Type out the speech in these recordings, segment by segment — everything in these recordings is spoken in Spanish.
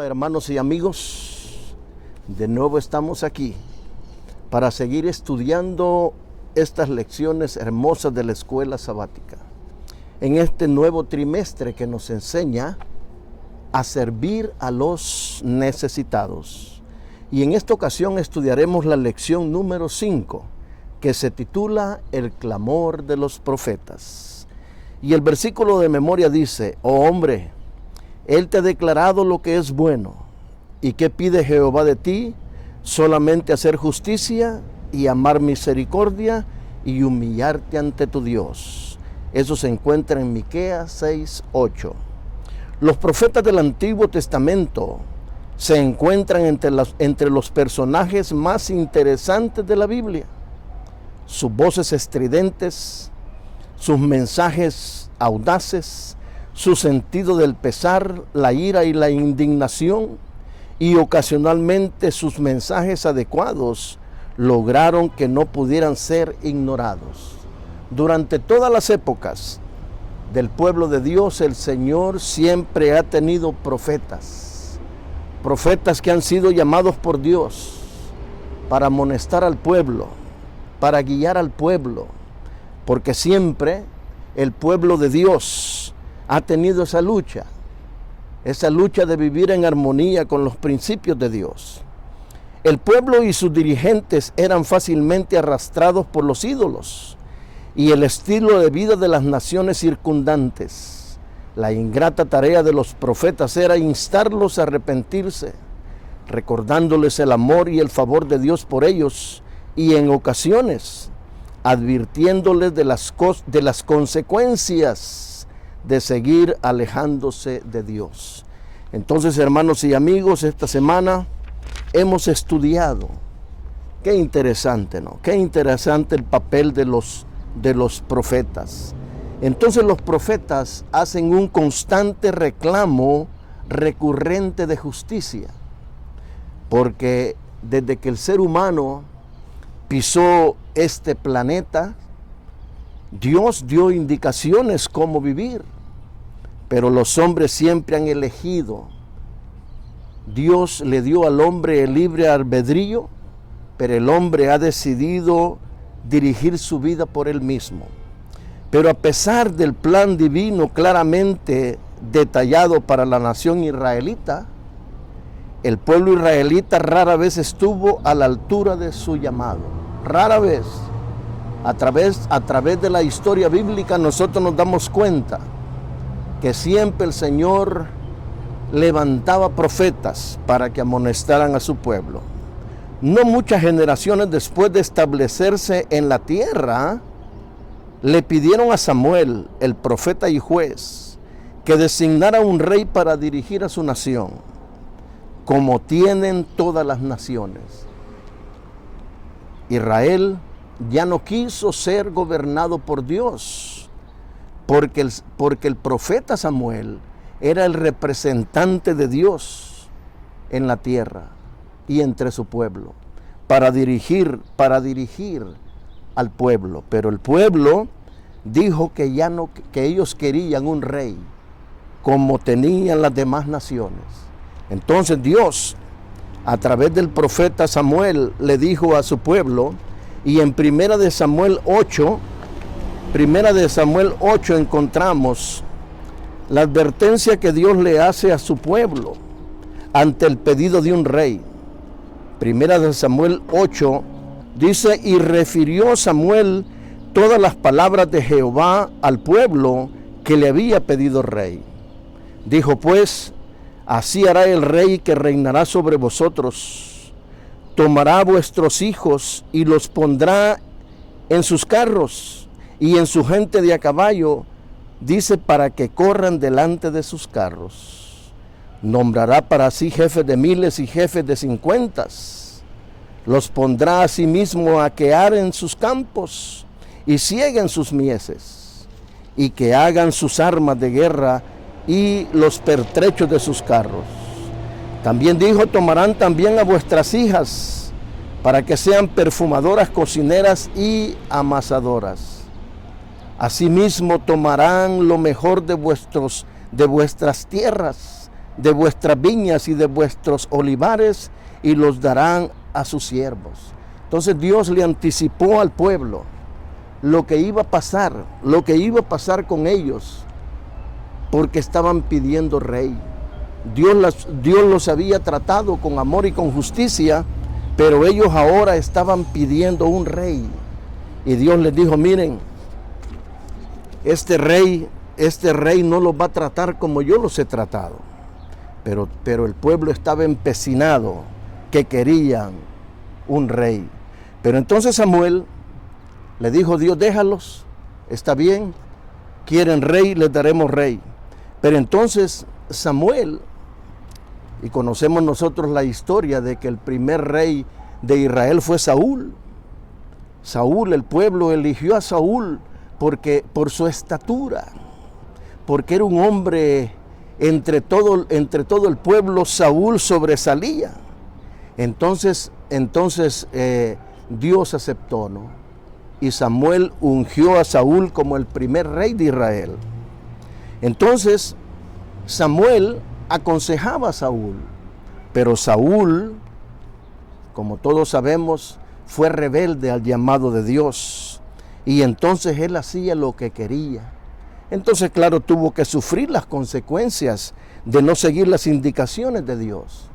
Hola hermanos y amigos, de nuevo estamos aquí para seguir estudiando estas lecciones hermosas de la escuela sabática. En este nuevo trimestre que nos enseña a servir a los necesitados. Y en esta ocasión estudiaremos la lección número 5, que se titula El clamor de los profetas. Y el versículo de memoria dice: oh hombre, Él te ha declarado lo que es bueno. ¿Y qué pide Jehová de ti? Solamente hacer justicia y amar misericordia y humillarte ante tu Dios. Eso se encuentra en Miqueas 6:8. Los profetas del Antiguo Testamento se encuentran entre los personajes más interesantes de la Biblia. Sus voces estridentes, sus mensajes audaces, su sentido del pesar, la ira y la indignación, y ocasionalmente sus mensajes adecuados lograron que no pudieran ser ignorados. Durante todas las épocas del pueblo de Dios, el Señor siempre ha tenido profetas que han sido llamados por Dios para amonestar al pueblo, para guiar al pueblo, porque siempre el pueblo de Dios ha tenido esa lucha de vivir en armonía con los principios de Dios. El pueblo y sus dirigentes eran fácilmente arrastrados por los ídolos y el estilo de vida de las naciones circundantes. La ingrata tarea de los profetas era instarlos a arrepentirse, recordándoles el amor y el favor de Dios por ellos, y en ocasiones advirtiéndoles de las consecuencias de seguir alejándose de Dios. Entonces, hermanos y amigos, esta semana hemos estudiado, qué interesante, ¿no? Qué interesante el papel de los profetas. Entonces los profetas hacen un constante reclamo recurrente de justicia, porque desde que el ser humano pisó este planeta, Dios dio indicaciones cómo vivir, pero los hombres siempre han elegido. Dios le dio al hombre el libre albedrío, pero el hombre ha decidido dirigir su vida por él mismo. Pero a pesar del plan divino claramente detallado para la nación israelita, el pueblo israelita rara vez estuvo a la altura de su llamado. Rara vez. A través de la historia bíblica nosotros nos damos cuenta que siempre el Señor levantaba profetas para que amonestaran a su pueblo. No muchas generaciones después de establecerse en la tierra, le pidieron a Samuel, el profeta y juez, que designara un rey para dirigir a su nación, como tienen todas las naciones. Israel ya no quiso ser gobernado por Dios, porque el profeta Samuel era el representante de Dios en la tierra y entre su pueblo, para dirigir al pueblo. Pero el pueblo dijo que ellos querían un rey, como tenían las demás naciones. Entonces Dios, a través del profeta Samuel, le dijo a su pueblo, y en Primera de Samuel 8 encontramos la advertencia que Dios le hace a su pueblo ante el pedido de un rey. Primera de Samuel 8 dice: y refirió Samuel todas las palabras de Jehová al pueblo que le había pedido rey. Dijo pues: así hará el rey que reinará sobre vosotros. Tomará vuestros hijos y los pondrá en sus carros y en su gente de a caballo, dice, para que corran delante de sus carros. Nombrará para sí jefes de miles y jefes de 50. Los pondrá a sí mismo a que aren sus campos y cieguen sus mieses, y que hagan sus armas de guerra y los pertrechos de sus carros. También dijo: tomarán también a vuestras hijas, para que sean perfumadoras, cocineras y amasadoras. Asimismo tomarán lo mejor de vuestras tierras, de vuestras viñas y de vuestros olivares, y los darán a sus siervos. Entonces Dios le anticipó al pueblo lo que iba a pasar con ellos, porque estaban pidiendo rey. Dios los había tratado con amor y con justicia, pero ellos ahora estaban pidiendo un rey. Y Dios les dijo, miren, este rey no los va a tratar como yo los he tratado. Pero el pueblo estaba empecinado, que querían un rey. Pero entonces Samuel le dijo, Dios, déjalos, está bien, quieren rey, les daremos rey. Pero entonces Samuel, y conocemos nosotros la historia de que el primer rey de Israel fue Saúl. Saúl, el pueblo eligió a Saúl por su estatura, porque era un hombre, entre todo el pueblo Saúl sobresalía. Entonces Dios aceptó, ¿no? Y Samuel ungió a Saúl como el primer rey de Israel. Entonces Samuel aconsejaba a Saúl, pero Saúl, como todos sabemos, fue rebelde al llamado de Dios, y entonces él hacía lo que quería. Entonces, claro, tuvo que sufrir las consecuencias de no seguir las indicaciones de Dios.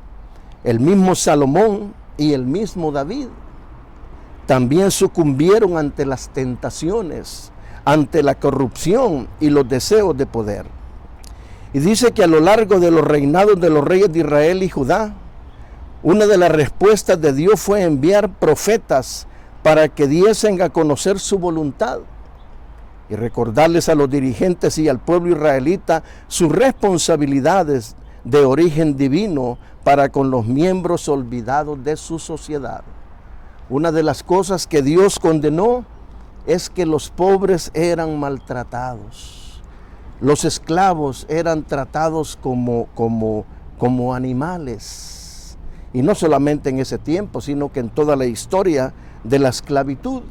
El mismo Salomón y el mismo David también sucumbieron ante las tentaciones, ante la corrupción y los deseos de poder. Y dice que a lo largo de los reinados de los reyes de Israel y Judá, una de las respuestas de Dios fue enviar profetas para que diesen a conocer su voluntad y recordarles a los dirigentes y al pueblo israelita sus responsabilidades de origen divino para con los miembros olvidados de su sociedad. Una de las cosas que Dios condenó es que los pobres eran maltratados. Los esclavos eran tratados como animales. Y no solamente en ese tiempo, sino que en toda la historia de la esclavitud.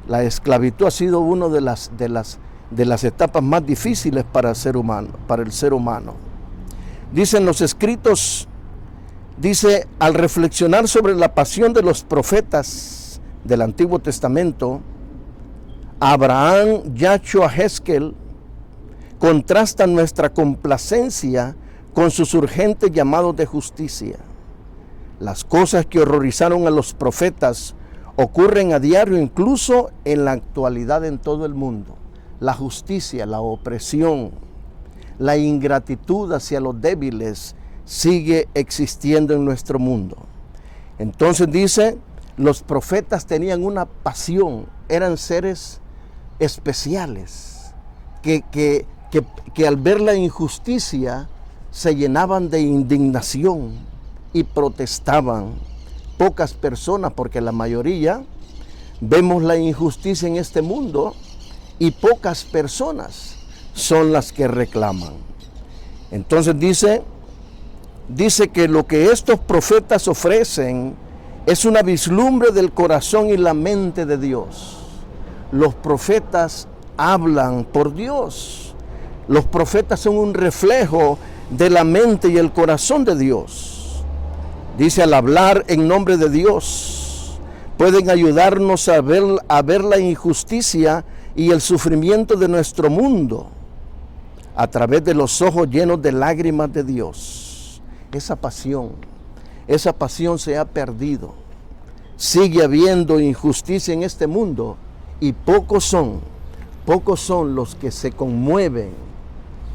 La esclavitud ha sido una de las etapas más difíciles para el ser humano. Dicen los escritos, al reflexionar sobre la pasión de los profetas del Antiguo Testamento, Abraham, Yacho, Jezquel contrastan nuestra complacencia con sus urgentes llamados de justicia. Las cosas que horrorizaron a los profetas ocurren a diario, incluso en la actualidad en todo el mundo. La justicia, la opresión, la ingratitud hacia los débiles sigue existiendo en nuestro mundo. Entonces dice, los profetas tenían una pasión, eran seres especiales, que al ver la injusticia se llenaban de indignación y protestaban. Pocas personas, porque la mayoría vemos la injusticia en este mundo y pocas personas son las que reclaman. Entonces dice que lo que estos profetas ofrecen es una vislumbre del corazón y la mente de Dios. Los profetas hablan por Dios. Los profetas son un reflejo de la mente y el corazón de Dios. Dice, al hablar en nombre de Dios, pueden ayudarnos a ver la injusticia y el sufrimiento de nuestro mundo a través de los ojos llenos de lágrimas de Dios. Esa pasión se ha perdido. Sigue habiendo injusticia en este mundo y pocos son los que se conmueven,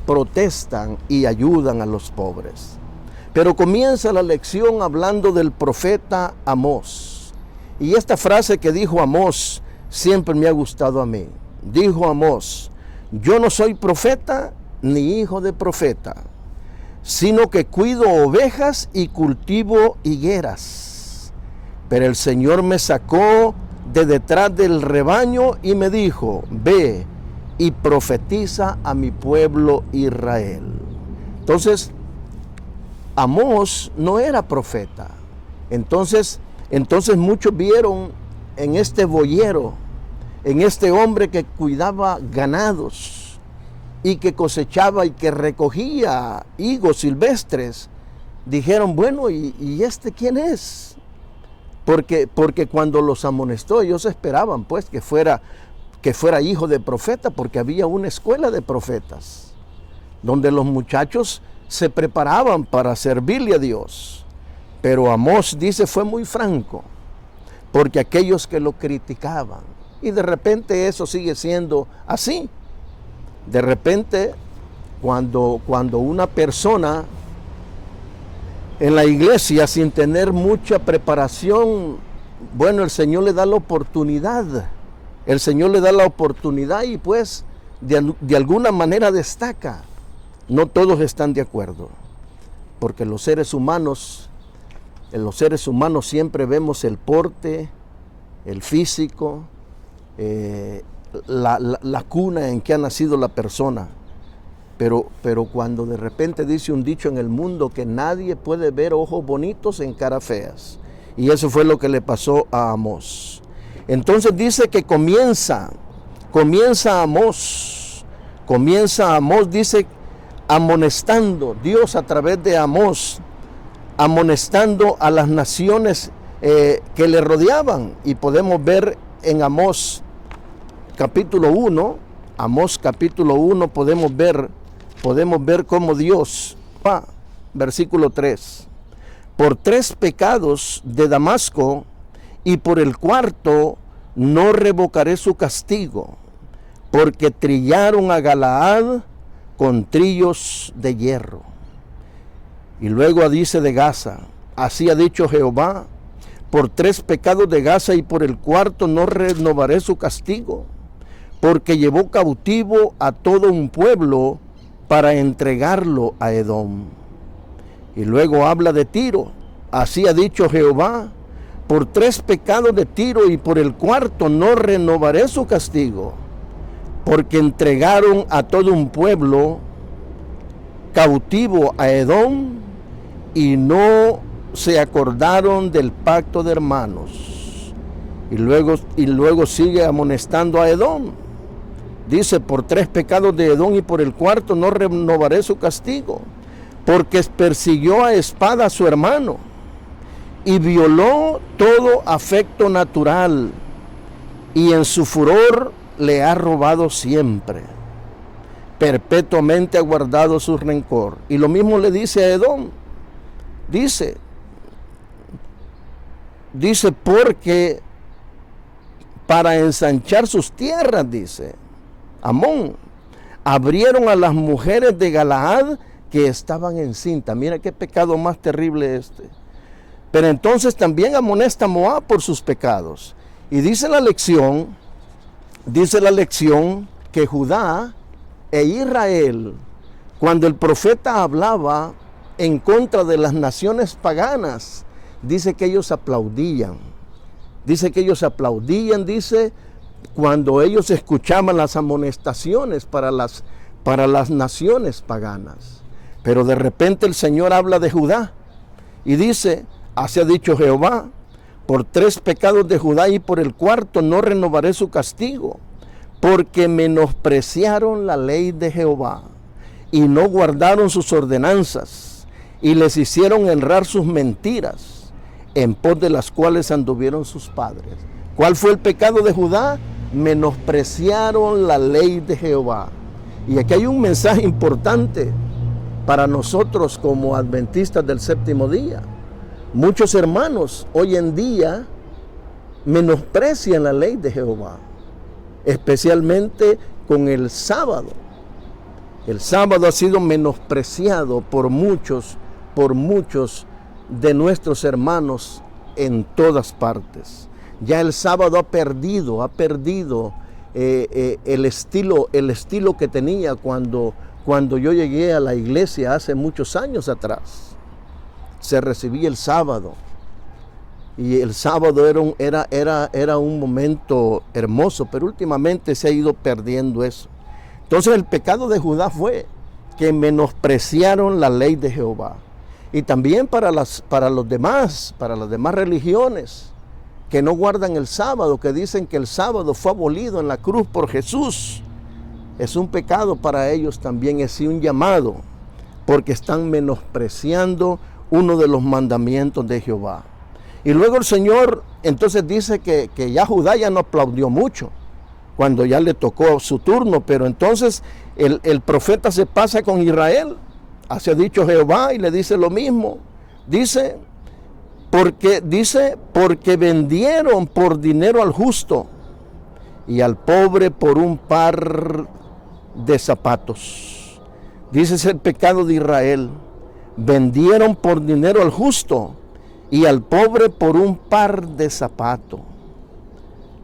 protestan y ayudan a los pobres. Pero comienza la lección hablando del profeta Amós. Y esta frase que dijo Amós siempre me ha gustado a mí. Dijo Amós, yo no soy profeta ni hijo de profeta, sino que cuido ovejas y cultivo higueras. Pero el Señor me sacó de detrás del rebaño y me dijo, ve y profetiza a mi pueblo Israel. Entonces, Amós no era profeta. Entonces muchos vieron en este boyero, en este hombre que cuidaba ganados, y que cosechaba y que recogía higos silvestres, dijeron, bueno, ¿y este quién es? Porque cuando los amonestó, ellos esperaban pues que fuera hijo de profeta, porque había una escuela de profetas, donde los muchachos se preparaban para servirle a Dios. Pero Amós, dice, fue muy franco, porque aquellos que lo criticaban, y de repente eso sigue siendo así. De repente, cuando una persona en la iglesia, sin tener mucha preparación, bueno, el Señor le da la oportunidad. El Señor le da la oportunidad y pues de alguna manera destaca. No todos están de acuerdo, porque en los seres humanos siempre vemos el porte, el físico, la cuna en que ha nacido la persona. Pero cuando de repente dice un dicho en el mundo que nadie puede ver ojos bonitos en caras feas. Y eso fue lo que le pasó a Amós. Entonces dice que comienza Amós, dice, amonestando, Dios a través de Amós, amonestando a las naciones que le rodeaban. Y podemos ver en Amós capítulo 1, podemos ver cómo Dios, versículo 3, por 3 pecados de Damasco, y por el 4 no revocaré su castigo, porque trillaron a Galaad con trillos de hierro. Y luego dice de Gaza, así ha dicho Jehová, por 3 pecados de Gaza y por el 4 no renovaré su castigo, porque llevó cautivo a todo un pueblo para entregarlo a Edom. Y luego habla de Tiro, así ha dicho Jehová, por 3 pecados de Tiro y por el 4 no renovaré su castigo, porque entregaron a todo un pueblo cautivo a Edom y no se acordaron del pacto de hermanos. Y luego sigue amonestando a Edom. Dice, por 3 pecados de Edom y por el 4 no renovaré su castigo, porque persiguió a espada a su hermano y violó todo afecto natural, y en su furor le ha robado siempre. Perpetuamente ha guardado su rencor. Y lo mismo le dice a Edom. Dice, porque para ensanchar sus tierras, dice Amón, abrieron a las mujeres de Galaad que estaban encintas. Mira qué pecado más terrible este. Pero entonces también amonesta a Moab por sus pecados. Y dice la lección que Judá e Israel, cuando el profeta hablaba en contra de las naciones paganas, dice que ellos aplaudían. Dice cuando ellos escuchaban las amonestaciones para las naciones paganas. Pero de repente el Señor habla de Judá y dice, así ha dicho Jehová, por 3 pecados de Judá y por el 4 no renovaré su castigo, porque menospreciaron la ley de Jehová y no guardaron sus ordenanzas y les hicieron honrar sus mentiras, en pos de las cuales anduvieron sus padres. ¿Cuál fue el pecado de Judá? Menospreciaron la ley de Jehová. Y aquí hay un mensaje importante para nosotros como adventistas del séptimo día. Muchos hermanos hoy en día menosprecian la ley de Jehová, especialmente con el sábado. El sábado ha sido menospreciado por muchos de nuestros hermanos en todas partes. Ya el sábado ha perdido el estilo que tenía cuando yo llegué a la iglesia hace muchos años atrás. Se recibía el sábado y el sábado era un momento hermoso, pero últimamente se ha ido perdiendo eso. Entonces el pecado de Judá fue que menospreciaron la ley de Jehová. Y también para las demás religiones que no guardan el sábado, que dicen que el sábado fue abolido en la cruz por Jesús. Es un pecado para ellos también, es un llamado, porque están menospreciando uno de los mandamientos de Jehová. Y luego el Señor entonces dice que ya Judá ya no aplaudió mucho, cuando ya le tocó su turno, pero entonces el profeta se pasa con Israel. Así ha dicho Jehová y le dice lo mismo. Dice, porque vendieron por dinero al justo y al pobre por un par de zapatos. Dice, es el pecado de Israel. Vendieron por dinero al justo y al pobre por un par de zapatos.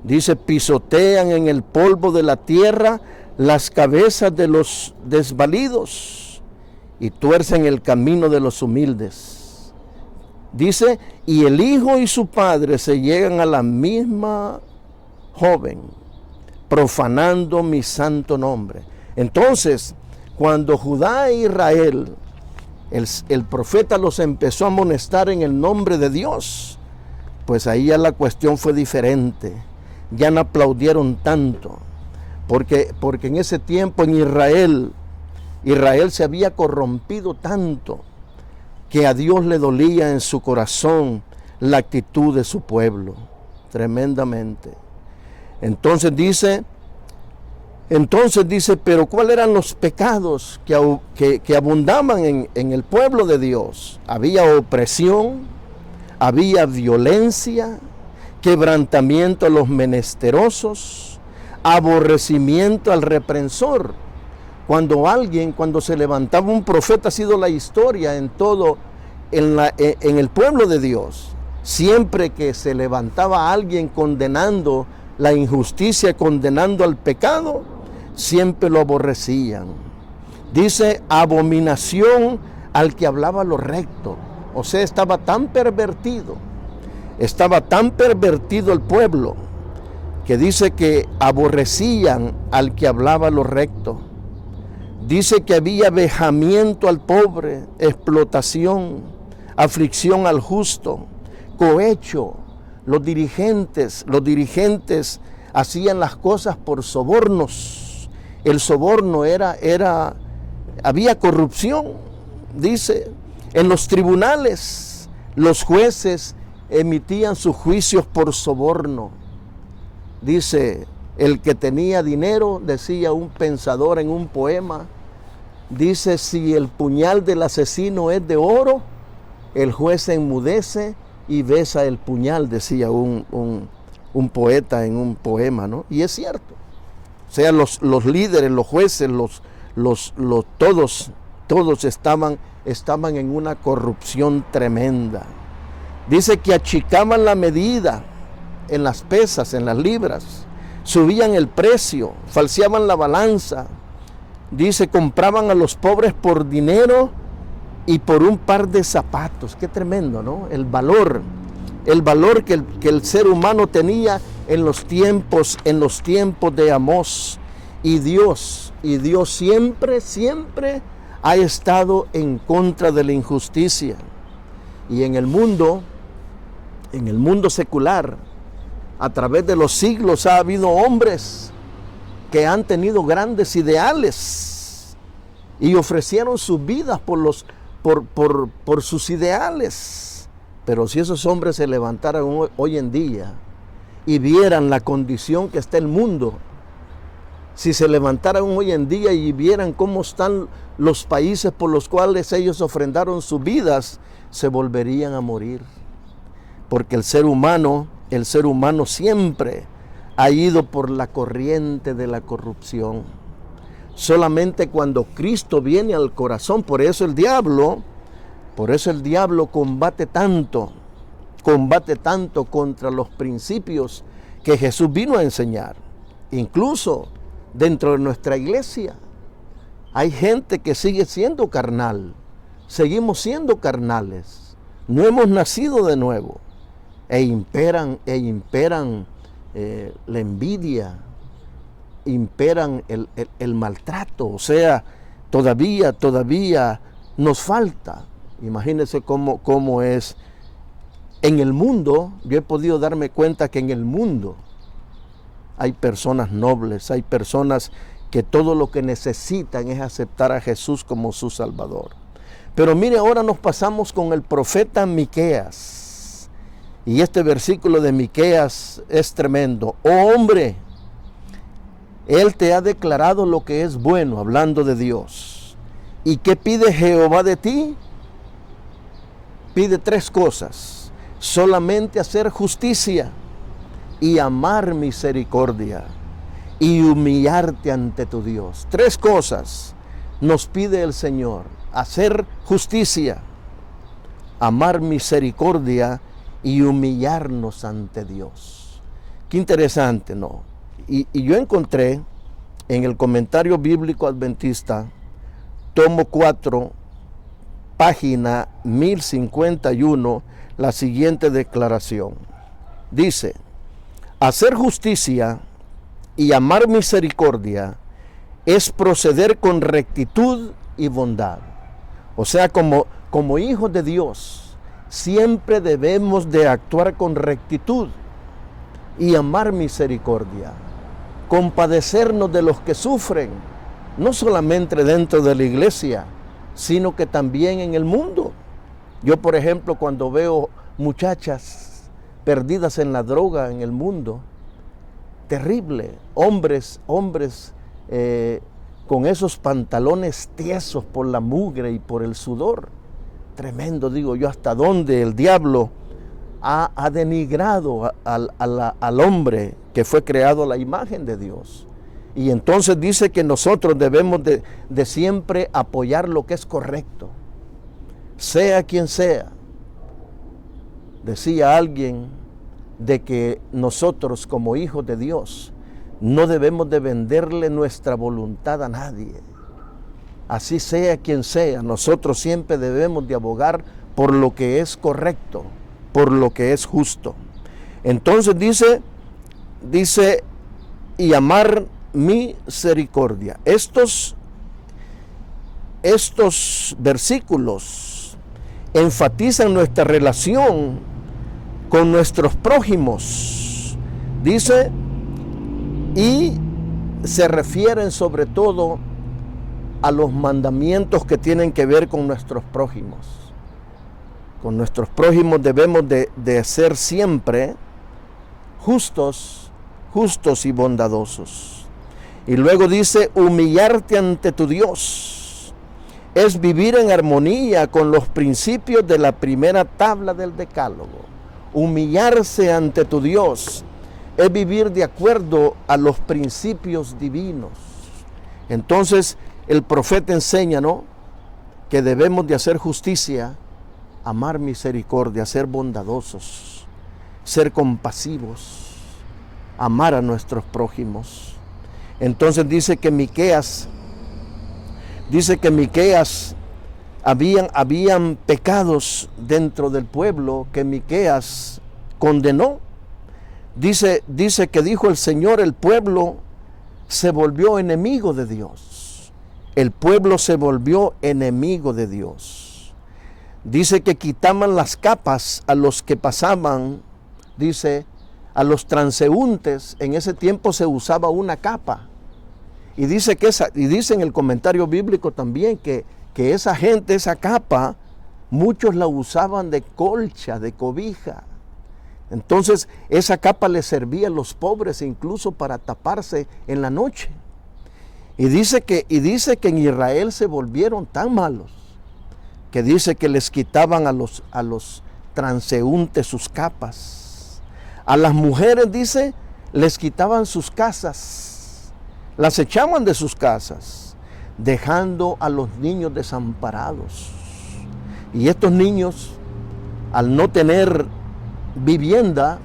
Dice, pisotean en el polvo de la tierra las cabezas de los desvalidos y tuercen el camino de los humildes. Dice, y el hijo y su padre se llegan a la misma joven, profanando mi santo nombre. Entonces, cuando Judá e Israel, el profeta los empezó a amonestar en el nombre de Dios, pues ahí ya la cuestión fue diferente. Ya no aplaudieron tanto, porque en ese tiempo en Israel se había corrompido tanto que a Dios le dolía en su corazón la actitud de su pueblo, tremendamente. Entonces dice, pero ¿cuáles eran los pecados que abundaban en el pueblo de Dios? Había opresión, había violencia, quebrantamiento a los menesterosos, aborrecimiento al reprensor. Cuando se levantaba un profeta, ha sido la historia en el pueblo de Dios. Siempre que se levantaba alguien condenando la injusticia, condenando al pecado, siempre lo aborrecían. Dice, abominación al que hablaba lo recto. O sea, estaba tan pervertido el pueblo, que dice que aborrecían al que hablaba lo recto. Dice que había vejamiento al pobre, explotación, aflicción al justo, cohecho. Los dirigentes hacían las cosas por sobornos. El soborno había corrupción. Dice, en los tribunales, los jueces emitían sus juicios por soborno. Dice, el que tenía dinero, decía un pensador en un poema, dice, si el puñal del asesino es de oro, el juez se enmudece y besa el puñal, decía un poeta en un poema, ¿no? Y es cierto. O sea, los líderes, los jueces, todos estaban en una corrupción tremenda. Dice que achicaban la medida en las pesas, en las libras, subían el precio, falseaban la balanza. Dice, compraban a los pobres por dinero y por un par de zapatos. Qué tremendo, ¿no? El valor que el ser humano tenía en los tiempos de Amós. Y Dios siempre ha estado en contra de la injusticia. Y en el mundo secular, a través de los siglos ha habido hombres que han tenido grandes ideales y ofrecieron sus vidas por sus ideales. Pero si esos hombres se levantaran hoy en día y vieran la condición que está el mundo, si se levantaran hoy en día y vieran cómo están los países por los cuales ellos ofrendaron sus vidas, se volverían a morir. Porque el ser humano siempre ha ido por la corriente de la corrupción. Solamente cuando Cristo viene al corazón, por eso el diablo combate tanto contra los principios que Jesús vino a enseñar. Incluso dentro de nuestra iglesia hay gente que sigue siendo carnal. Seguimos siendo carnales. No hemos nacido de nuevo. E imperan la envidia, imperan el maltrato. O sea, todavía nos falta. Imagínense cómo es. En el mundo, yo he podido darme cuenta que en el mundo hay personas nobles, hay personas que todo lo que necesitan es aceptar a Jesús como su Salvador. Pero mire, ahora nos pasamos con el profeta Miqueas. Y este versículo de Miqueas es tremendo. Oh hombre, Él te ha declarado lo que es bueno, hablando de Dios. ¿Y qué pide Jehová de ti? Pide 3 cosas. Solamente hacer justicia y amar misericordia y humillarte ante tu Dios. 3 cosas nos pide el Señor: hacer justicia, amar misericordia y humillarnos ante Dios. Qué interesante, ¿no? Y yo encontré en el Comentario Bíblico Adventista, tomo 4, página 1051, la siguiente declaración. Dice: hacer justicia y amar misericordia es proceder con rectitud y bondad. O sea, como hijos de Dios, siempre debemos de actuar con rectitud y amar misericordia, compadecernos de los que sufren, no solamente dentro de la iglesia, sino que también en el mundo. Yo, por ejemplo, cuando veo muchachas perdidas en la droga en el mundo, terrible, hombres con esos pantalones tiesos por la mugre y por el sudor, tremendo, digo yo, hasta dónde el diablo ha denigrado al hombre que fue creado a la imagen de Dios. Y entonces dice que nosotros debemos de siempre apoyar lo que es correcto, sea quien sea. Decía alguien de que nosotros como hijos de Dios no debemos de venderle nuestra voluntad a nadie. Así sea quien sea, nosotros siempre debemos de abogar por lo que es correcto, por lo que es justo. Entonces dice y amar misericordia. Estos versículos enfatizan nuestra relación con nuestros prójimos. Dice, y se refieren sobre todo a los mandamientos que tienen que ver con nuestros prójimos. Con nuestros prójimos debemos de ser siempre justos y bondadosos. Y luego dice, humillarte ante tu Dios es vivir en armonía con los principios de la primera tabla del Decálogo. Humillarse ante tu Dios es vivir de acuerdo a los principios divinos. Entonces el profeta enseña, ¿no?, que debemos de hacer justicia, amar misericordia, ser bondadosos, ser compasivos, amar a nuestros prójimos. Entonces dice que Miqueas habían pecados dentro del pueblo que Miqueas condenó. Dice que dijo el Señor, el pueblo se volvió enemigo de Dios. El pueblo se volvió enemigo de Dios. Dice que quitaban las capas a los que pasaban, dice, a los transeúntes. En ese tiempo se usaba una capa. Y dice en el comentario bíblico también que esa gente, esa capa, muchos la usaban de colcha, de cobija. Entonces esa capa les servía a los pobres incluso para taparse en la noche. Y dice que en Israel se volvieron tan malos que dice que les quitaban a los transeúntes sus capas. A las mujeres, dice, les quitaban sus casas, las echaban de sus casas, dejando a los niños desamparados. Y estos niños, al no tener vivienda,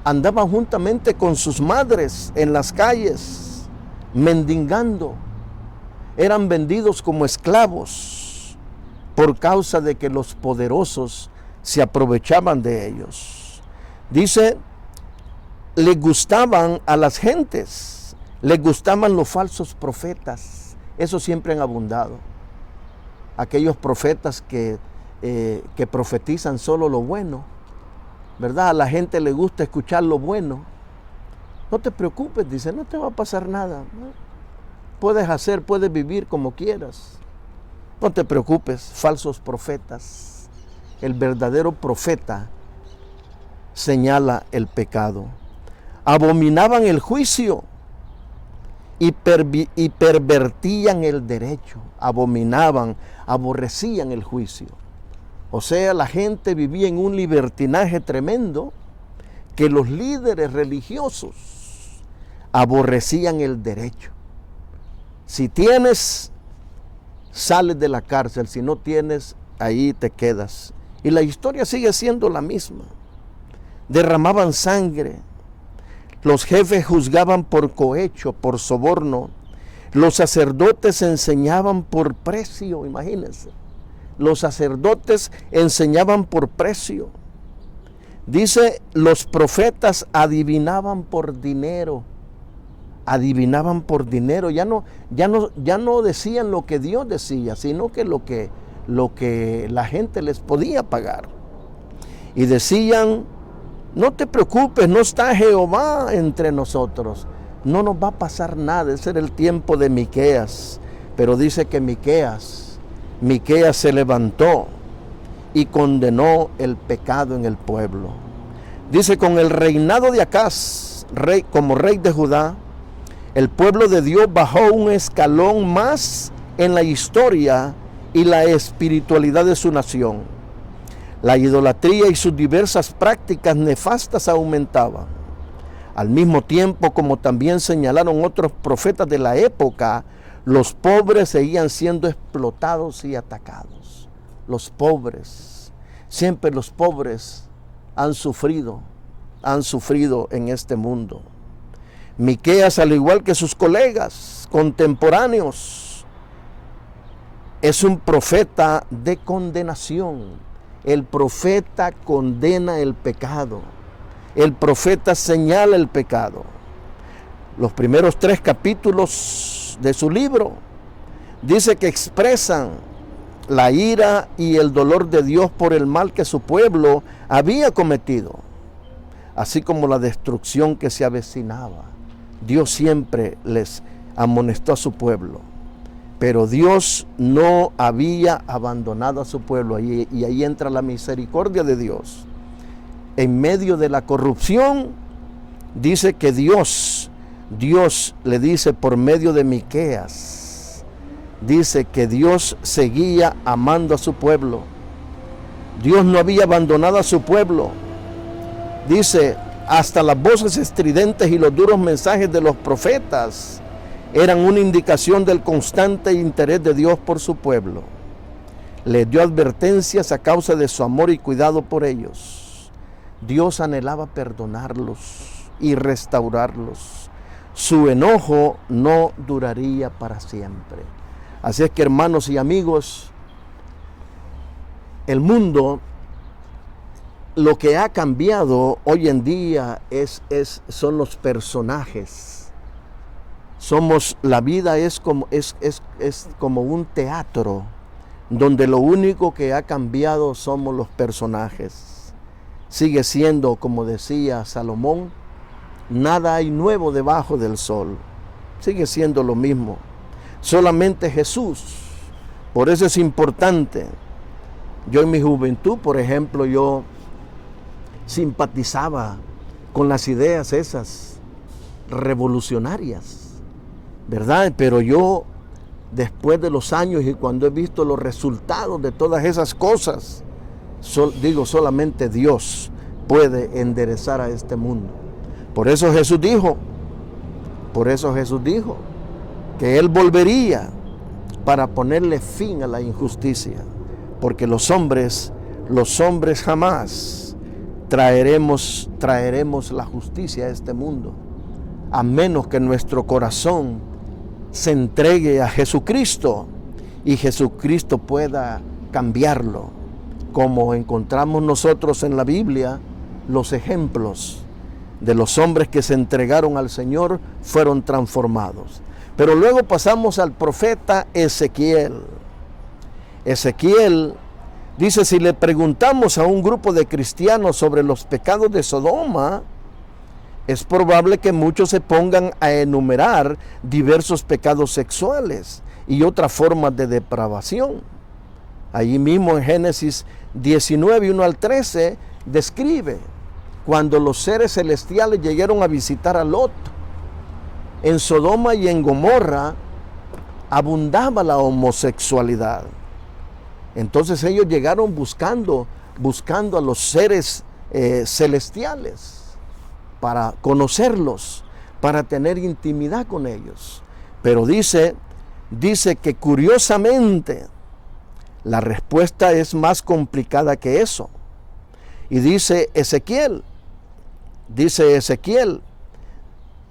andaban juntamente con sus madres en las calles, mendigando. Eran vendidos como esclavos por causa de que los poderosos se aprovechaban de ellos. Dice, les gustaban a las gentes, les gustaban los falsos profetas. Eso siempre han abundado. Aquellos profetas que profetizan solo lo bueno, ¿verdad? A la gente le gusta escuchar lo bueno. No te preocupes, dice, no te va a pasar nada, ¿no? puedes vivir como quieras. No te preocupes, falsos profetas. El verdadero profeta señala el pecado. Abominaban el juicio y pervertían el derecho. Abominaban, aborrecían el juicio. O sea, la gente vivía en un libertinaje tremendo, que los líderes religiosos aborrecían el derecho. Si tienes, sales de la cárcel. Si no tienes, ahí te quedas. Y la historia sigue siendo la misma. Derramaban sangre. Los jefes juzgaban por cohecho, por soborno. Los sacerdotes enseñaban por precio, imagínense. Los sacerdotes enseñaban por precio. Dice, los profetas adivinaban por dinero. Adivinaban por dinero. Ya no decían lo que Dios decía, sino que lo que la gente les podía pagar. Y decían, no te preocupes, no está Jehová entre nosotros. No nos va a pasar nada. Ese era el tiempo de Miqueas. Pero dice que Miqueas se levantó y condenó el pecado en el pueblo. Dice, con el reinado de Acaz, como rey de Judá, el pueblo de Dios bajó un escalón más en la historia y la espiritualidad de su nación. La idolatría y sus diversas prácticas nefastas aumentaban. Al mismo tiempo, como también señalaron otros profetas de la época, los pobres seguían siendo explotados y atacados. Los pobres, siempre los pobres han sufrido en este mundo. Miqueas, al igual que sus colegas contemporáneos, es un profeta de condenación. El profeta condena el pecado. El profeta señala el pecado. Los primeros 3 capítulos de su libro dice que expresan la ira y el dolor de Dios por el mal que su pueblo había cometido, así como la destrucción que se avecinaba. Dios siempre les amonestó a su pueblo, pero Dios no había abandonado a su pueblo, y ahí entra la misericordia de Dios. En medio de la corrupción, dice que Dios le dice por medio de Miqueas, dice que Dios seguía amando a su pueblo. Dios no había abandonado a su pueblo. Dice, hasta las voces estridentes y los duros mensajes de los profetas eran una indicación del constante interés de Dios por su pueblo. Les dio advertencias a causa de su amor y cuidado por ellos. Dios anhelaba perdonarlos y restaurarlos. Su enojo no duraría para siempre. Así es que, hermanos y amigos, el mundo, lo que ha cambiado hoy en día son los personajes. La vida es como un teatro, donde lo único que ha cambiado somos los personajes. Sigue siendo, como decía Salomón, nada hay nuevo debajo del sol. Sigue siendo lo mismo. Solamente Jesús. Por eso es importante. Yo en mi juventud, por ejemplo, yo simpatizaba con las ideas esas revolucionarias, ¿verdad? Pero yo, después de los años y cuando he visto los resultados de todas esas cosas, solamente Dios puede enderezar a este mundo. Por eso Jesús dijo que Él volvería para ponerle fin a la injusticia, porque los hombres jamás traeremos la justicia a este mundo, a menos que nuestro corazón se entregue a Jesucristo y Jesucristo pueda cambiarlo. Como encontramos nosotros en la Biblia, los ejemplos de los hombres que se entregaron al Señor fueron transformados. Pero luego pasamos al profeta Ezequiel. Ezequiel dice, si le preguntamos a un grupo de cristianos sobre los pecados de Sodoma, es probable que muchos se pongan a enumerar diversos pecados sexuales y otras formas de depravación. Allí mismo en Génesis 19, 1 al 13, describe cuando los seres celestiales llegaron a visitar a Lot. En Sodoma y en Gomorra abundaba la homosexualidad. Entonces ellos llegaron buscando a los seres celestiales para conocerlos, para tener intimidad con ellos. Pero dice que curiosamente la respuesta es más complicada que eso. Y dice Ezequiel,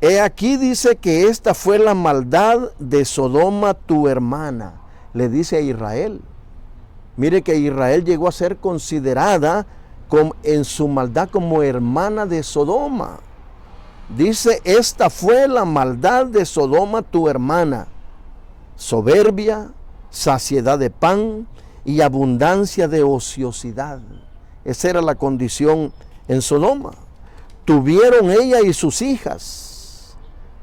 he aquí, dice, que esta fue la maldad de Sodoma tu hermana. Le dice a Israel. Mire que Israel llegó a ser considerada en su maldad como hermana de Sodoma. Dice, esta fue la maldad de Sodoma tu hermana. Soberbia, saciedad de pan y abundancia de ociosidad. Esa era la condición en Sodoma. Tuvieron ella y sus hijas.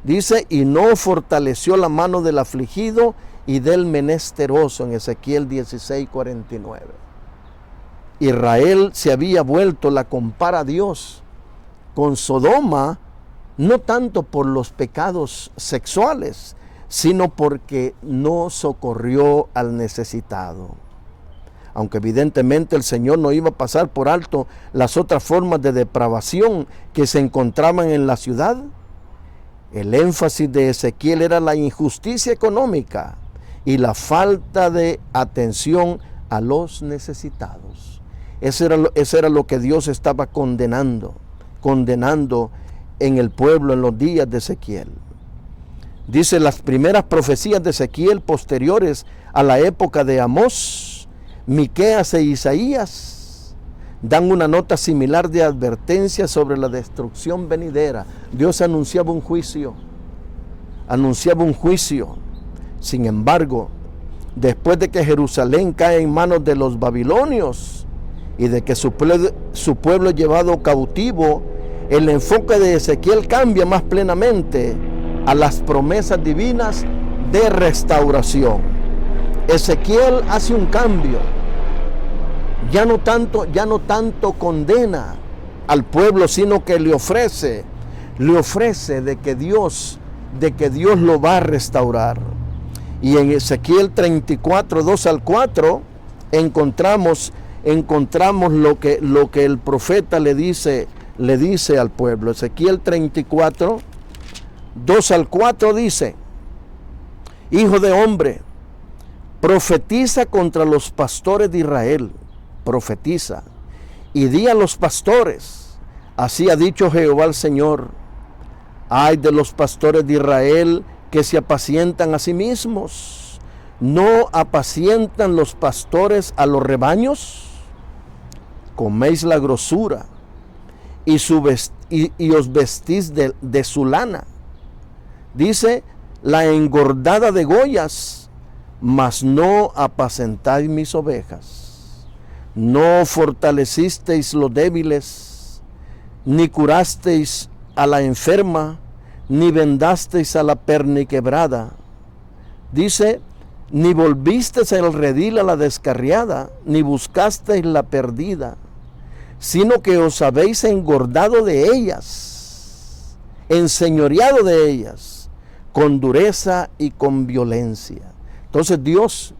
Dice, y no fortaleció la mano del afligido y del menesteroso, en Ezequiel 16, 49. Israel se había vuelto, la compara a Dios con Sodoma, no tanto por los pecados sexuales, sino porque no socorrió al necesitado. Aunque evidentemente el Señor no iba a pasar por alto las otras formas de depravación que se encontraban en la ciudad, el énfasis de Ezequiel era la injusticia económica y la falta de atención a los necesitados. Eso era lo que Dios estaba condenando en el pueblo en los días de Ezequiel. Dice, las primeras profecías de Ezequiel posteriores a la época de Amós, Miqueas e Isaías dan una nota similar de advertencia sobre la destrucción venidera. Dios anunciaba un juicio. Sin embargo, después de que Jerusalén cae en manos de los babilonios y de que su pueblo es llevado cautivo, el enfoque de Ezequiel cambia más plenamente a las promesas divinas de restauración. Ezequiel hace un cambio. Ya no tanto condena al pueblo, sino que le ofrece de que Dios lo va a restaurar. Y en Ezequiel 34, 2 al 4, encontramos lo que el profeta le dice al pueblo. Ezequiel 34, 2 al 4 dice, hijo de hombre, profetiza contra los pastores de Israel, profetiza, y di a los pastores, así ha dicho Jehová el Señor, ay de los pastores de Israel que se apacientan a sí mismos, ¿no apacientan los pastores a los rebaños? Coméis la grosura y os vestís de su lana. Dice, la engordada de Goyas, mas no apacentáis mis ovejas. No fortalecisteis los débiles, ni curasteis a la enferma, ni vendasteis a la perniquebrada. Dice, ni volvisteis el redil a la descarriada, ni buscasteis la perdida, sino que os habéis engordado de ellas, enseñoreado de ellas, con dureza y con violencia. Entonces Dios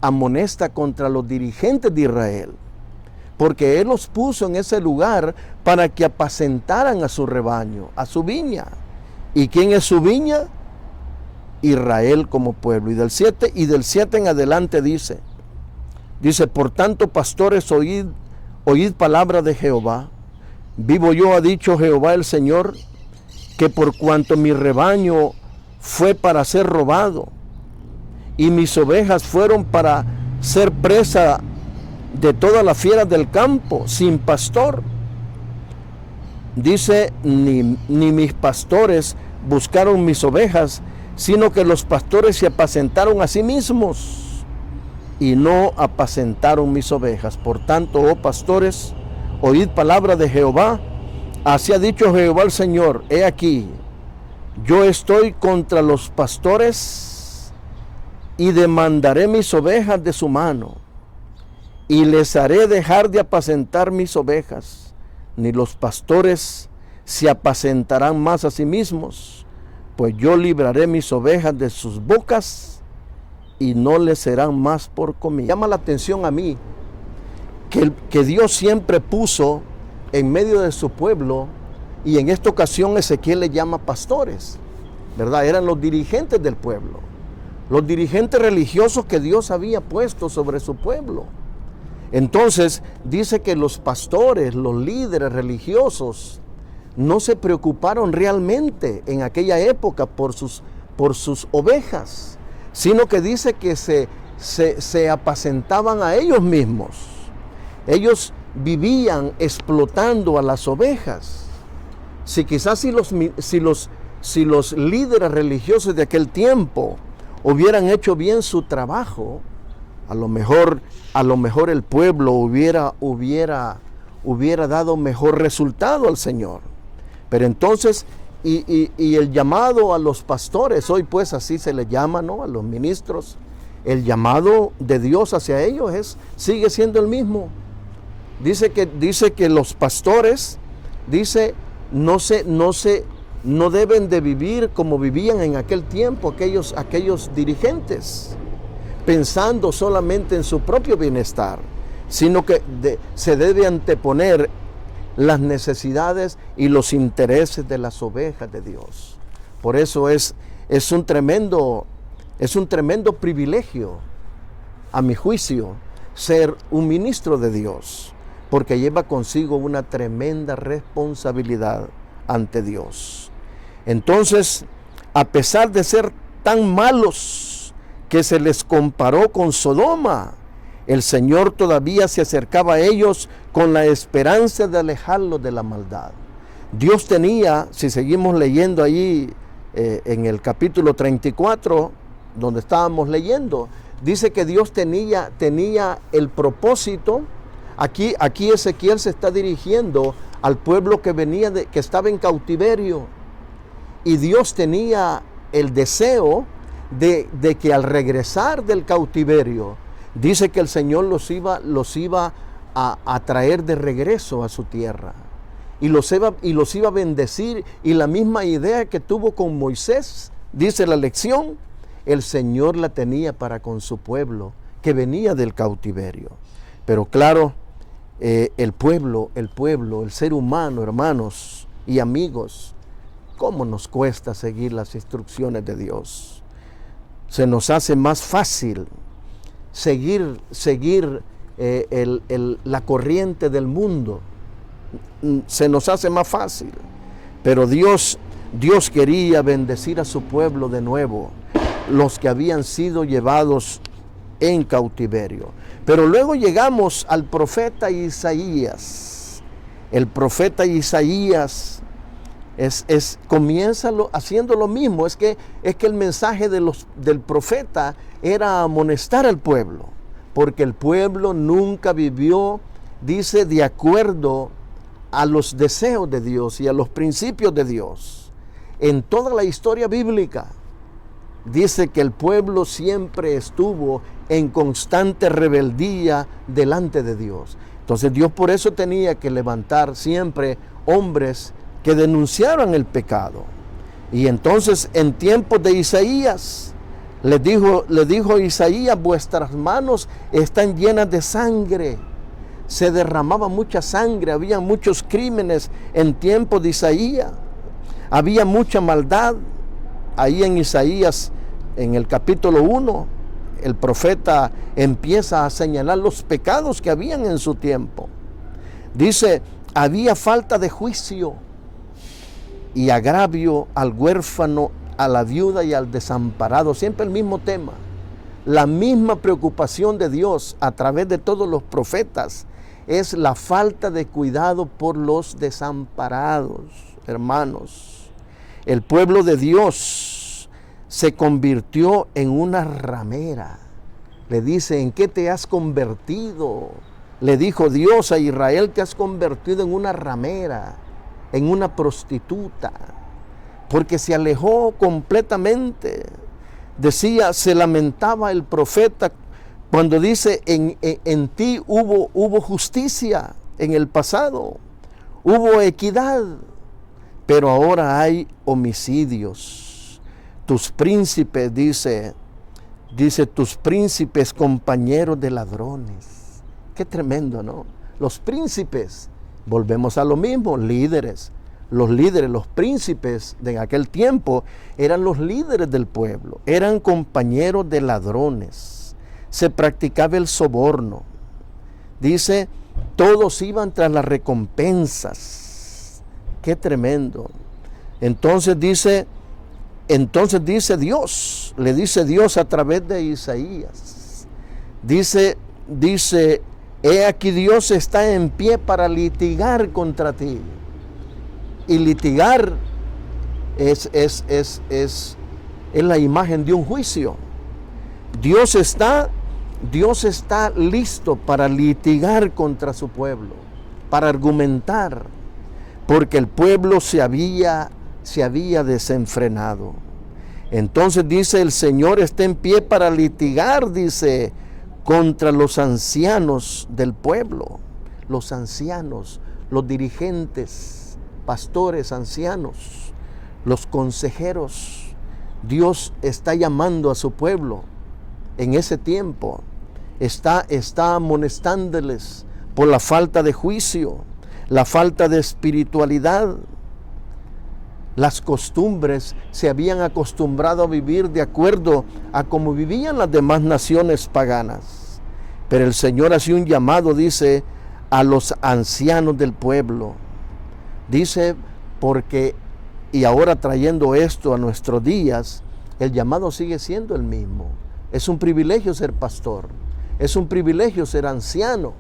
amonesta contra los dirigentes de Israel, porque Él los puso en ese lugar para que apacentaran a su rebaño, a su viña. ¿Y quién es su viña? Israel como pueblo. Y del 7 en adelante dice, por tanto, pastores, oíd palabra de Jehová. Vivo yo, ha dicho Jehová el Señor, que por cuanto mi rebaño fue para ser robado, y mis ovejas fueron para ser presa de todas las fieras del campo, sin pastor. Dice, ni mis pastores buscaron mis ovejas, sino que los pastores se apacentaron a sí mismos y no apacentaron mis ovejas. Por tanto, oh pastores, oíd palabra de Jehová. Así ha dicho Jehová el Señor, he aquí, yo estoy contra los pastores y demandaré mis ovejas de su mano, y les haré dejar de apacentar mis ovejas, ni los pastores se apacentarán más a sí mismos, pues yo libraré mis ovejas de sus bocas y no les serán más por comida. Llama la atención a mí que Dios siempre puso en medio de su pueblo, y en esta ocasión Ezequiel le llama pastores, ¿verdad? Eran los dirigentes del pueblo, los dirigentes religiosos que Dios había puesto sobre su pueblo. Entonces dice que los pastores, los líderes religiosos, no se preocuparon realmente en aquella época por sus ovejas, sino que dice que se apacentaban a ellos mismos. Ellos vivían explotando a las ovejas. Si los líderes religiosos de aquel tiempo hubieran hecho bien su trabajo, a lo mejor el pueblo hubiera dado mejor resultado al Señor. Pero entonces, y el llamado a los pastores, hoy pues así se les llama, ¿no?, a los ministros, el llamado de Dios hacia ellos sigue siendo el mismo. Dice que los pastores, no deben de vivir como vivían en aquel tiempo aquellos dirigentes, pensando solamente en su propio bienestar, sino que se debe anteponer las necesidades y los intereses de las ovejas de Dios. Por eso es un tremendo privilegio, a mi juicio, ser un ministro de Dios, porque lleva consigo una tremenda responsabilidad ante Dios. Entonces, a pesar de ser tan malos que se les comparó con Sodoma, el Señor todavía se acercaba a ellos con la esperanza de alejarlos de la maldad. Dios tenía, si seguimos leyendo allí en el capítulo 34, donde estábamos leyendo, dice que Dios tenía el propósito. Aquí Ezequiel se está dirigiendo al pueblo que estaba en cautiverio, y Dios tenía el deseo de que al regresar del cautiverio, dice que el Señor los iba a traer de regreso a su tierra, y los iba a bendecir. Y la misma idea que tuvo con Moisés, dice la lección, el Señor la tenía para con su pueblo que venía del cautiverio. Pero claro, el pueblo, el ser humano, hermanos y amigos, ¿cómo nos cuesta seguir las instrucciones de Dios? Se nos hace más fácil seguir la corriente del mundo. Se nos hace más fácil. Pero Dios quería bendecir a su pueblo de nuevo, los que habían sido llevados en cautiverio. Pero luego llegamos al profeta Isaías. El profeta Isaías comienza haciendo lo mismo. Es que el mensaje del profeta era amonestar al pueblo, porque el pueblo nunca vivió, dice, de acuerdo a los deseos de Dios y a los principios de Dios. En toda la historia bíblica dice que el pueblo siempre estuvo en constante rebeldía delante de Dios. Entonces Dios por eso tenía que levantar siempre hombres que denunciaran el pecado. Y entonces en tiempos de Isaías, le dijo Isaías: vuestras manos están llenas de sangre. Se derramaba mucha sangre, había muchos crímenes en tiempos de Isaías, había mucha maldad. Ahí en Isaías, en el capítulo 1, el profeta empieza a señalar los pecados que habían en su tiempo. Dice: había falta de juicio y agravio al huérfano, a la viuda y al desamparado. Siempre el mismo tema, la misma preocupación de Dios a través de todos los profetas es la falta de cuidado por los desamparados. Hermanos, el pueblo de Dios se convirtió en una ramera. Le dice: ¿en qué te has convertido? Le dijo Dios a Israel: te has convertido en una ramera. en una prostituta, porque se alejó completamente. Decía, se lamentaba el profeta cuando dice, en ti hubo justicia en el pasado, hubo equidad, pero ahora hay homicidios. Tus príncipes, dice, tus príncipes compañeros de ladrones. Qué tremendo, ¿no? Los príncipes, volvemos a lo mismo, líderes. Los príncipes de aquel tiempo eran los líderes del pueblo, eran compañeros de ladrones. Se practicaba el soborno. Dice, todos iban tras las recompensas. Qué tremendo. Entonces dice Dios, le dice Dios a través de Isaías. Dice, he aquí Dios está en pie para litigar contra ti. Y litigar es la imagen de un juicio. Dios está listo para litigar contra su pueblo, para argumentar, porque el pueblo se había desenfrenado. Entonces dice, el Señor está en pie para litigar, dice, contra los ancianos del pueblo, los ancianos, los dirigentes, pastores, ancianos, los consejeros. Dios está llamando a su pueblo en ese tiempo, está amonestándoles por la falta de juicio, la falta de espiritualidad. Las costumbres se habían acostumbrado a vivir de acuerdo a cómo vivían las demás naciones paganas. Pero el Señor hace un llamado, dice, a los ancianos del pueblo. Dice, porque, y ahora trayendo esto a nuestros días, el llamado sigue siendo el mismo. Es un privilegio ser pastor, es un privilegio ser anciano,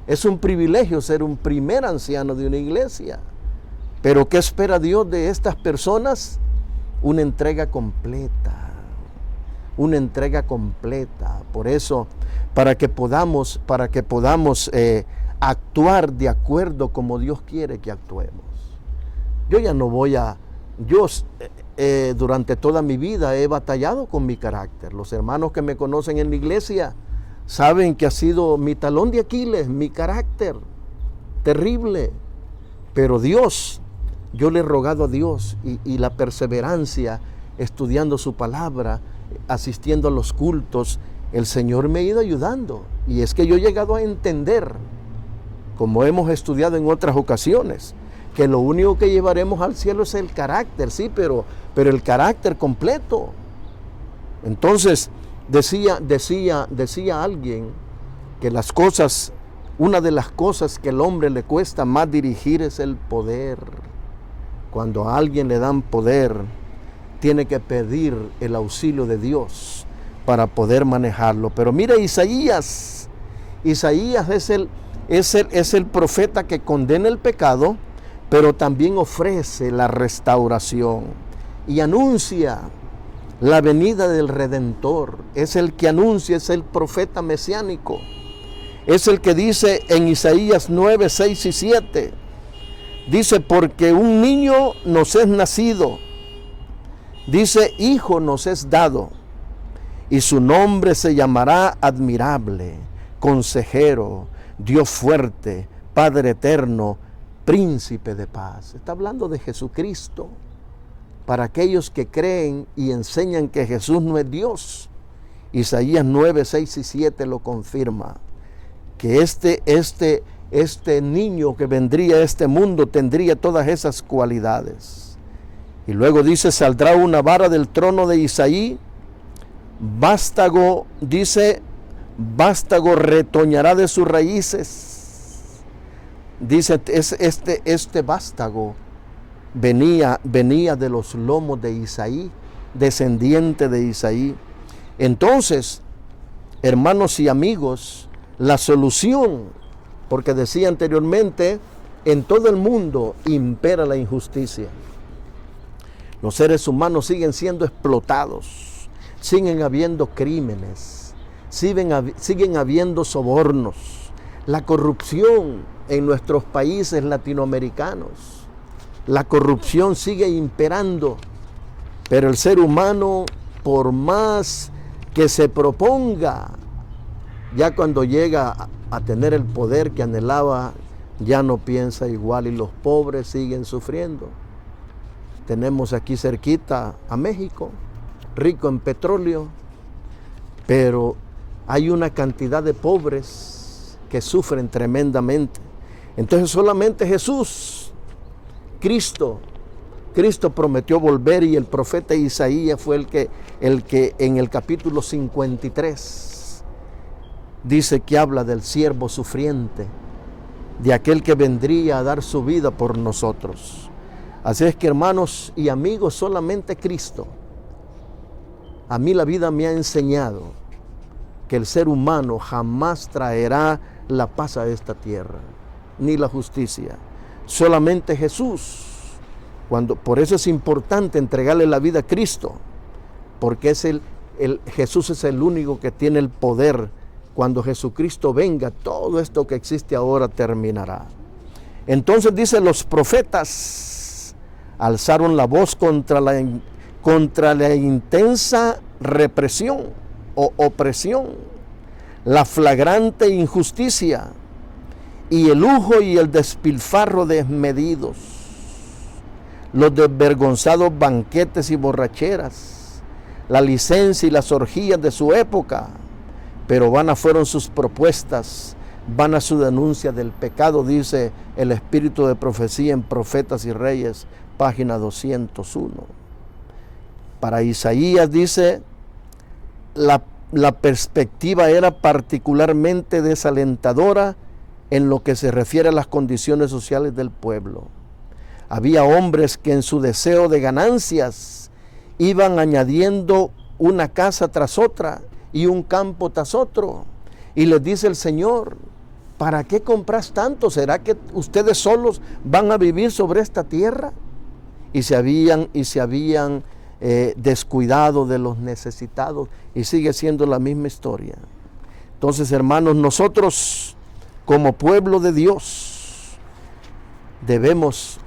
es un privilegio ser un primer anciano de una iglesia. Pero ¿qué espera Dios de estas personas? Una entrega completa, una entrega completa. Por eso, para que podamos actuar de acuerdo como Dios quiere que actuemos. Durante toda mi vida he batallado con mi carácter. Los hermanos que me conocen en la iglesia saben que ha sido mi talón de Aquiles, mi carácter terrible. Pero yo le he rogado a Dios y la perseverancia, estudiando su palabra, asistiendo a los cultos, el Señor me ha ido ayudando. Y es que yo he llegado a entender, como hemos estudiado en otras ocasiones, que lo único que llevaremos al cielo es el carácter, sí, pero el carácter completo. Entonces, decía alguien que una de las cosas que al hombre le cuesta más dirigir es el poder. Cuando a alguien le dan poder, tiene que pedir el auxilio de Dios para poder manejarlo. Pero mira, Isaías es el profeta que condena el pecado, pero también ofrece la restauración y anuncia la venida del Redentor. Es el que anuncia, es el profeta mesiánico. Es el que dice en Isaías 9, 6 y 7, dice, porque un niño nos es nacido, dice, hijo nos es dado, y su nombre se llamará admirable, consejero, Dios fuerte, Padre eterno, príncipe de paz. Está hablando de Jesucristo. Para aquellos que creen y enseñan que Jesús no es Dios, Isaías 9, 6 y 7 lo confirma, que este niño que vendría a este mundo tendría todas esas cualidades. Y luego dice, saldrá una vara del trono de Isaí, vástago, dice, vástago retoñará de sus raíces. Dice, este vástago venía de los lomos de Isaí, descendiente de Isaí. Entonces, hermanos y amigos, la solución, porque decía anteriormente, en todo el mundo impera la injusticia. Los seres humanos siguen siendo explotados, siguen habiendo crímenes, siguen habiendo sobornos, la corrupción en nuestros países latinoamericanos. la corrupción sigue imperando, pero el ser humano, por más que se proponga, ya cuando llega a tener el poder que anhelaba, ya no piensa igual y los pobres siguen sufriendo. Tenemos aquí cerquita a México, rico en petróleo, pero hay una cantidad de pobres que sufren tremendamente. Entonces solamente Jesús, Cristo prometió volver, y el profeta Isaías fue el que en el capítulo 53 dice que habla del siervo sufriente, de aquel que vendría a dar su vida por nosotros. Así es que, hermanos y amigos, solamente Cristo. A mí la vida me ha enseñado que el ser humano jamás traerá la paz a esta tierra, ni la justicia. Solamente Jesús. Por eso es importante entregarle la vida a Cristo, porque Jesús es el único que tiene el poder. Cuando Jesucristo venga, todo esto que existe ahora terminará. Entonces dice, los profetas alzaron la voz contra la intensa represión o opresión, la flagrante injusticia y el lujo y el despilfarro desmedidos, los desvergonzados banquetes y borracheras, la licencia y las orgías de su época. Pero vanas fueron sus propuestas, vana su denuncia del pecado, dice el Espíritu de Profecía en Profetas y Reyes, página 201. Para Isaías dice, la perspectiva era particularmente desalentadora en lo que se refiere a las condiciones sociales del pueblo. Había hombres que en su deseo de ganancias iban añadiendo una casa tras otra y un campo tras otro. Y les dice el Señor, ¿para qué compras tanto? ¿Será que ustedes solos van a vivir sobre esta tierra? Y se habían descuidado de los necesitados, y sigue siendo la misma historia. Entonces, hermanos, nosotros como pueblo de Dios debemos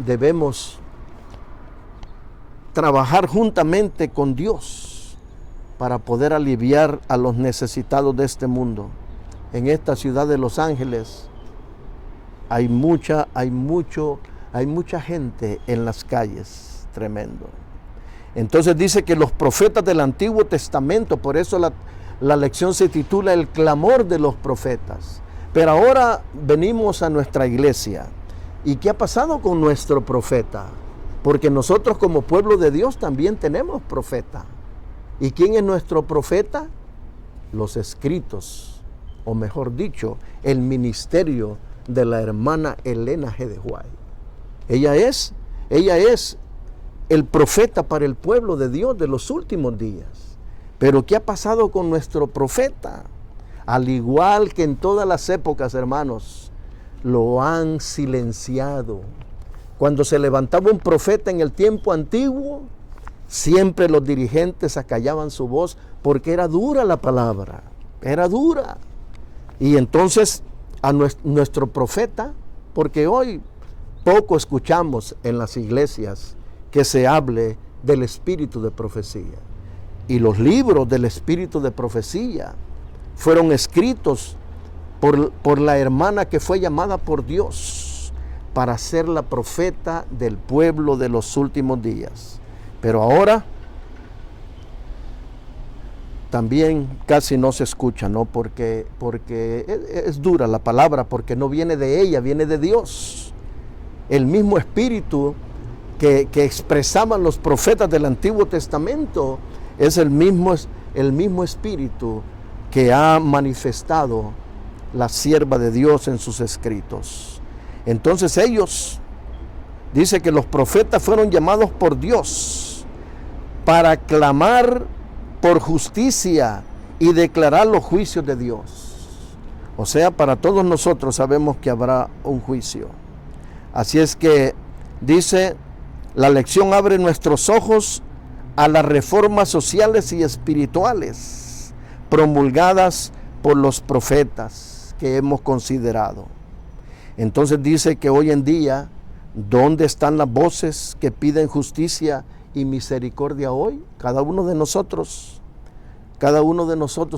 trabajar juntamente con Dios para poder aliviar a los necesitados de este mundo. En esta ciudad de Los Ángeles hay mucha gente en las calles, tremendo. Entonces dice que los profetas del Antiguo Testamento, por eso la lección se titula El clamor de los profetas. Pero ahora venimos a nuestra iglesia. ¿Y qué ha pasado con nuestro profeta? Porque nosotros como pueblo de Dios también tenemos profeta. ¿Y quién es nuestro profeta? Los escritos, o mejor dicho, el ministerio de la hermana Elena G. de White. Ella es el profeta para el pueblo de Dios de los últimos días. Pero ¿qué ha pasado con nuestro profeta? Al igual que en todas las épocas, hermanos, lo han silenciado. Cuando se levantaba un profeta en el tiempo antiguo, siempre los dirigentes acallaban su voz porque era dura la palabra, era dura. Y entonces a nuestro profeta, porque hoy poco escuchamos en las iglesias que se hable del espíritu de profecía. Y los libros del espíritu de profecía fueron escritos por la hermana que fue llamada por Dios para ser la profeta del pueblo de los últimos días. Pero ahora también casi no se escucha, ¿no? Porque es dura la palabra, porque no viene de ella, viene de Dios. El mismo espíritu que expresaban los profetas del Antiguo Testamento es el mismo espíritu que ha manifestado la sierva de Dios en sus escritos. Entonces ellos, dice que los profetas fueron llamados por Dios para clamar por justicia y declarar los juicios de Dios. O sea, para todos nosotros sabemos que habrá un juicio. Así es que dice, la lección abre nuestros ojos a las reformas sociales y espirituales promulgadas por los profetas que hemos considerado. Entonces dice que hoy en día ¿Dónde están las voces que piden justicia y misericordia hoy? Cada uno de nosotros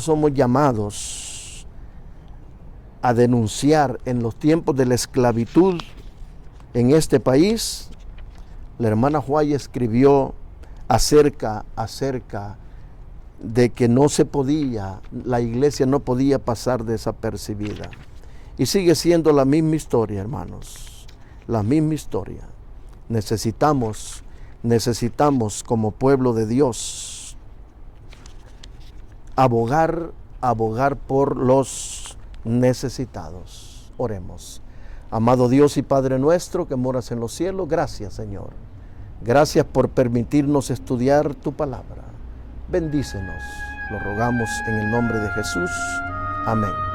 somos llamados a denunciar en los tiempos de la esclavitud en este país. La hermana White escribió acerca de que no se podía, la iglesia no podía pasar desapercibida. Y sigue siendo la misma historia, hermanos, la misma historia. Necesitamos como pueblo de Dios abogar por los necesitados. Oremos. Amado Dios y Padre nuestro que moras en los cielos, gracias, Señor. Gracias por permitirnos estudiar tu palabra. Bendícenos, lo rogamos en el nombre de Jesús. Amén.